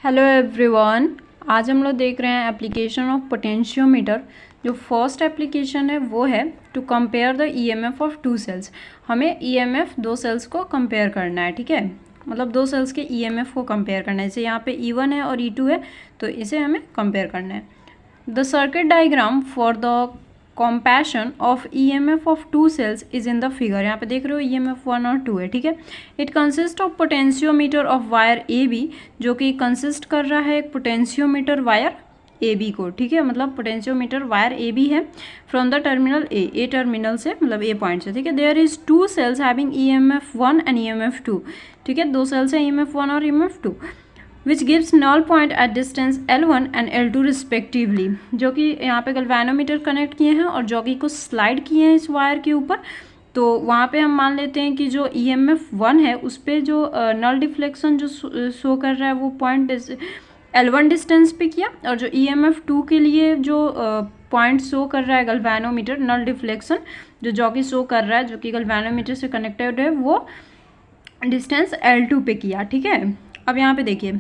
Hello everyone. आज हम लोग देख रहे हैं एप्लीकेशन ऑफ पोटेंशियोमीटर। जो फर्स्ट एप्लीकेशन है वो है to compare the EMF of two cells. हमें ईएमएफ दो सेल्स को कंपेयर करना है, ठीक है। मतलब दो सेल्स के ईएमएफ को कंपेयर करना है। जैसे यहाँ पे E1 है और E2 है, तो इसे हमें कंपेयर करना है। The circuit diagram for the comparison of EMF of two cells is in the figure. यहाँ पे देख रहे हो ईएमएफ 1 और 2 है, ठीक है। It consist of potentiometer of wire A B, जो कि कंसिस्ट कर रहा है एक पोटेंशियोमीटर वायर ए बी को, ठीक है। मतलब पोटेंशियोमीटर वायर ए बी है from the terminal A terminal से, मतलब ए पॉइंट से, ठीक है। There is two cells having EMF 1 and EMF 2, ठीक है। दो सेल्स है ईएमएफ 1 और EMF 2, which gives null point at distance L1 and L2 respectively, जो कि यहाँ पे गल्वेनोमीटर कनेक्ट किए हैं और जॉकी को स्लाइड किए हैं इस वायर के ऊपर। तो वहाँ पे हम मान लेते हैं कि जो EMF 1 है उस पर जो नल डिफ्लेक्शन जो शो कर रहा है वो पॉइंट L1 डिस्टेंस पे किया, और जो EMF 2 के लिए जो पॉइंट शो कर रहा है गल्वेनोमीटर नल डिफ्लेक्शन जो जॉकी शो कर रहा है, जो कि गल्वेनोमीटर से कनेक्टेड है, वो डिस्टेंस L2 पे किया, ठीक है। अब यहाँ पे देखिए,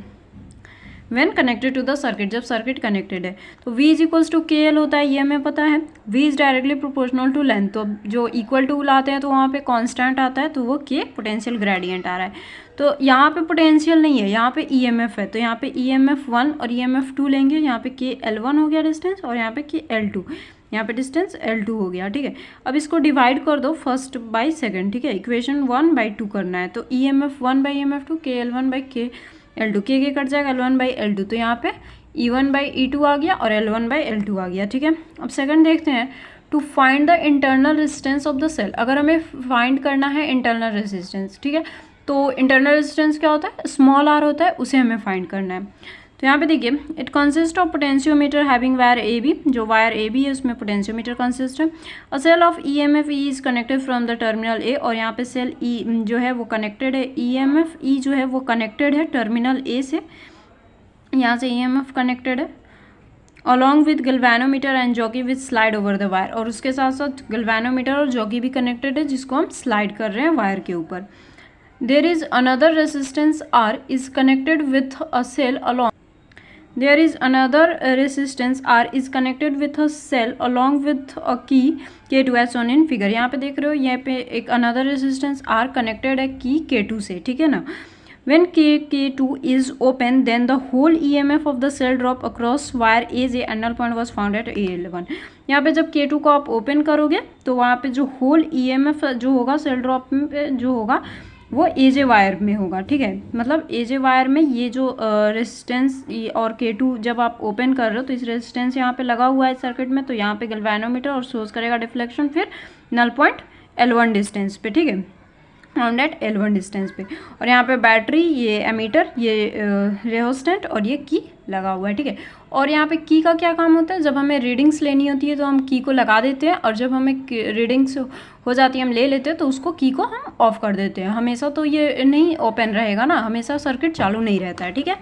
when connected to the circuit, जब सर्किट कनेक्टेड है तो V is equals to KL होता है, ये हमें पता है। V is directly proportional to length, तो जो इक्वल टू लाते हैं तो वहाँ पे कांस्टेंट आता है, तो वो K पोटेंशियल ग्रेडियंट आ रहा है। तो यहाँ पे पोटेंशियल नहीं है, यहाँ पे EMF है, तो यहाँ पे EMF 1 और EMF 2 लेंगे। यहाँ पे KL1 हो गया डिस्टेंस और यहाँ पे KL2, यहाँ पे डिस्टेंस L2 हो गया, ठीक है। अब इसको डिवाइड कर दो फर्स्ट बाई सेकेंड, ठीक है। इक्वेशन 1/2 करना है, तो EMF 1/EMF 2 KL1/KL2, के कट जाएगा L1/L2, तो यहाँ पे E1/E2 आ गया और L1/L2 आ गया, ठीक है। अब सेकंड देखते हैं, to find the internal resistance of the cell. अगर हमें फाइंड करना है इंटरनल रेजिस्टेंस, ठीक है, तो इंटरनल रेजिस्टेंस क्या होता है, स्मॉल r होता है, उसे हमें फाइंड करना है। तो यहाँ पे देखिए, it consist of potentiometer having wire A B, जो वायर ए बी है उसमें पोटेंशियोमीटर कंसिस्ट है। A cell of EMF E is connected from the terminal A, और यहाँ पे सेल E जो है वो कनेक्टेड है, EMF E जो है वो कनेक्टेड है टर्मिनल ए से, यहाँ से EMF कनेक्टेड है along with galvanometer and jockey with slide over the wire, और उसके साथ साथ गल्वेनोमीटर और जॉकी भी कनेक्टेड है जिसको हम स्लाइड कर रहे हैं वायर के ऊपर। There is another resistance R is connected with a cell along There is another resistance R is connected with a cell along with a key K2 as shown in figure। यहाँ पे देख रहे हो, यहाँ पे एक another resistance R connected है key K2 से, ठीक है ना। When K2 is open, then the whole EMF of the cell drop across wire AJ and null point was found at A11। यहाँ पे जब K2 को आप ओपन करोगे तो वहाँ पे जो होल EMF जो होगा सेल ड्रॉप में जो होगा वो AJ वायर में होगा, ठीक है। मतलब AJ वायर में ये जो रेजिस्टेंस और K2 जब आप ओपन कर रहे हो तो इस रेजिस्टेंस यहाँ पे लगा हुआ है सर्किट में, तो यहाँ पे गल्वेनोमीटर और सोर्स करेगा डिफ्लेक्शन फिर नल पॉइंट L1 डिस्टेंस पे, ठीक है, फाउंड एट L1 डिस्टेंस पे। और यहाँ पे बैटरी, ये एमीटर, ये रेहोस्टेंट और ये की लगा हुआ है, ठीक है। और यहाँ पे की का क्या काम होता है, जब हमें रीडिंग्स लेनी होती है तो हम की को लगा देते हैं, और जब हमें रीडिंग्स हो जाती है हम ले लेते हैं तो उसको की को हम ऑफ कर देते हैं। हमेशा तो ये नहीं ओपन रहेगा ना, हमेशा सर्किट चालू नहीं रहता है, ठीक है।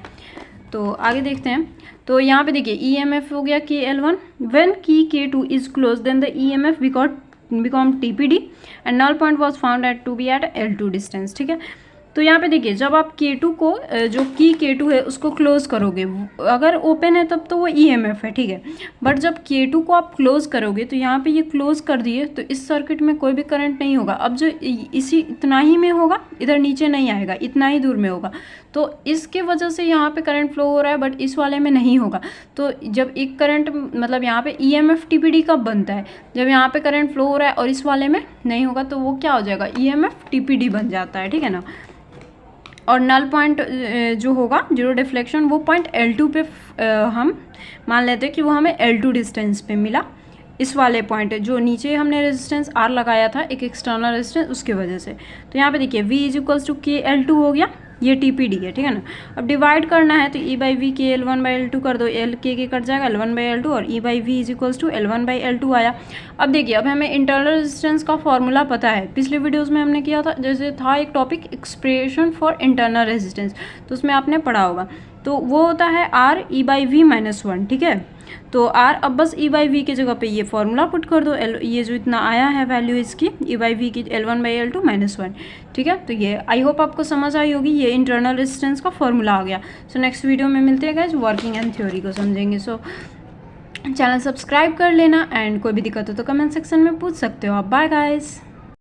तो आगे देखते हैं, तो यहाँ पे देखिए EMF हो गया KL1, when key K2 is close then the EMF become TPD and null point was found at to be at L2 distance, ठीक है। तो यहाँ पे देखिए, जब आप K2 को जो की K2 है उसको क्लोज करोगे, अगर ओपन है तब तो वो EMF है, ठीक है। बट जब K2 को आप क्लोज करोगे तो यहाँ पे ये क्लोज कर दिए तो इस सर्किट में कोई भी करंट नहीं होगा। अब जो इसी इतना ही में होगा, इधर नीचे नहीं आएगा, इतना ही दूर में होगा, तो इसके वजह से यहाँ पे करंट फ्लो हो रहा है, बट इस वाले में नहीं होगा। तो जब एक करंट, मतलब यहाँ पे EMF TPD कब बनता है, जब यहाँ पे करंट फ्लो हो रहा है और इस वाले में नहीं होगा, तो वो क्या हो जाएगा, EMF TPD बन जाता है, ठीक है ना। और नल पॉइंट जो होगा जीरो डिफ्लेक्शन, वो पॉइंट L2 पे हम मान लेते हैं कि वो हमें L2 डिस्टेंस पे मिला, इस वाले पॉइंट जो नीचे हमने रेजिस्टेंस R लगाया था एक एक्सटर्नल रेजिस्टेंस, उसके वजह से। तो यहाँ पे देखिए V is equals to KL2 हो गया, ये TPD है, ठीक है ना। अब डिवाइड करना है तो E/V KL1/L2 कर दो, L के कट जाएगा L1/L2 और E/V is equals to L1/L2 आया। अब देखिए, अब हमें इंटरनल रेजिस्टेंस का फॉर्मूला पता है, पिछले वीडियोस में हमने किया था, जैसे था एक topic expression for internal resistance, तो उसमें आपने पढ़ा होगा तो वो होता है R E/V-1, ठीक है। तो R अब बस E/V की जगह पे ये फॉर्मूला पुट कर दो, ये जो इतना आया है वैल्यू इसकी E/V की L1/L2-1, ठीक है। तो ये आई होप आपको समझ आई होगी, ये इंटरनल रेजिस्टेंस का फॉर्मूला आ गया। सो नेक्स्ट वीडियो में मिलते हैं गाइस, वर्किंग एंड थ्योरी को समझेंगे। सो चैनल सब्सक्राइब कर लेना एंड कोई भी दिक्कत हो तो कमेंट सेक्शन में पूछ सकते हो आप। Bye guys.